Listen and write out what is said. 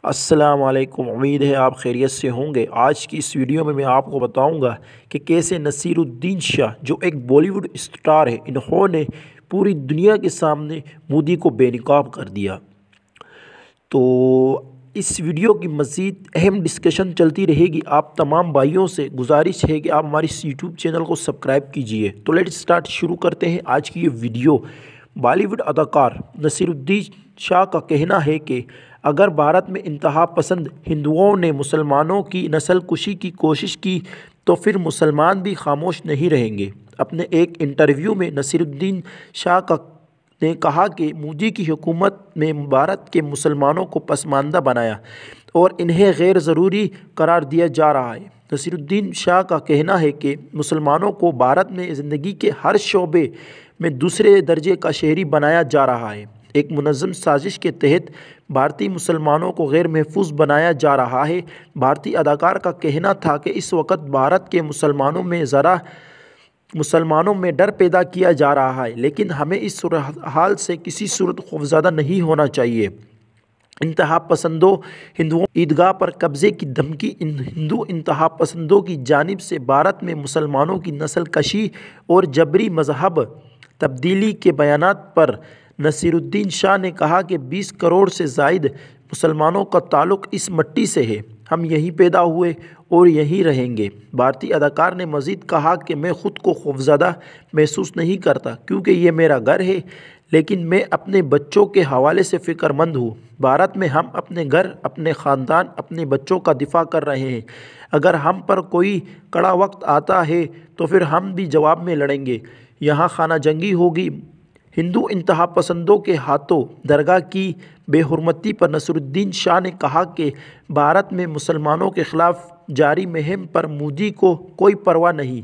السلام علیکم، امید ہے آپ خیریت سے ہوں گے۔ آج کی اس ویڈیو میں آپ کو بتاؤں گا کہ کیسے نصیر الدین شاہ جو ایک بالی ووڈ اسٹار ہے، انہوں نے پوری دنیا کے سامنے مودی کو بے نقاب کر دیا۔ تو اس ویڈیو کی مزید اہم ڈسکشن چلتی رہے گی۔ آپ تمام بھائیوں سے گزارش ہے کہ آپ ہماری یوٹیوب چینل کو سبسکرائب کیجئے۔ تو لیٹ سٹارٹ، شروع کرتے ہیں آج کی یہ ویڈیو۔ بالی ووڈ اداکار نصیر الدین شاہ کا کہنا ہے کہ اگر بھارت میں انتہا پسند ہندوؤں نے مسلمانوں کی نسل کشی کی کوشش کی تو پھر مسلمان بھی خاموش نہیں رہیں گے۔ اپنے ایک انٹرویو میں نصیر الدین شاہ نے کہا کہ مودی کی حکومت نے بھارت کے مسلمانوں کو پسماندہ بنایا اور انہیں غیر ضروری قرار دیا جا رہا ہے۔ نصیر الدین شاہ کا کہنا ہے کہ مسلمانوں کو بھارت میں زندگی کے ہر شعبے میں دوسرے درجے کا شہری بنایا جا رہا ہے۔ ایک منظم سازش کے تحت بھارتی مسلمانوں کو غیر محفوظ بنایا جا رہا ہے۔ بھارتی اداکار کا کہنا تھا کہ اس وقت بھارت کے مسلمانوں میں ڈر پیدا کیا جا رہا ہے، لیکن ہمیں اس صورتحال سے کسی صورت خوفزدہ نہیں ہونا چاہیے۔ انتہا پسندوں ہندوؤں عیدگاہ پر قبضے کی دھمکی ہندو انتہا پسندوں کی جانب سے بھارت میں مسلمانوں کی نسل کشی اور جبری مذہب تبدیلی کے بیانات پر نصیر الدین شاہ نے کہا کہ 20 کروڑ سے زائد مسلمانوں کا تعلق اس مٹی سے ہے۔ ہم یہیں پیدا ہوئے اور یہیں رہیں گے۔ بھارتی اداکار نے مزید کہا کہ میں خود کو خوفزدہ محسوس نہیں کرتا کیونکہ یہ میرا گھر ہے، لیکن میں اپنے بچوں کے حوالے سے فکر مند ہوں۔ بھارت میں ہم اپنے گھر، اپنے خاندان، اپنے بچوں کا دفاع کر رہے ہیں۔ اگر ہم پر کوئی کڑا وقت آتا ہے تو پھر ہم بھی جواب میں لڑیں گے۔ یہاں خانہ جنگی ہوگی۔ ہندو انتہا پسندوں کے ہاتھوں درگاہ کی بے حرمتی پر نصیر الدین شاہ نے کہا کہ بھارت میں مسلمانوں کے خلاف جاری مہم پر مودی کو کوئی پرواہ نہیں۔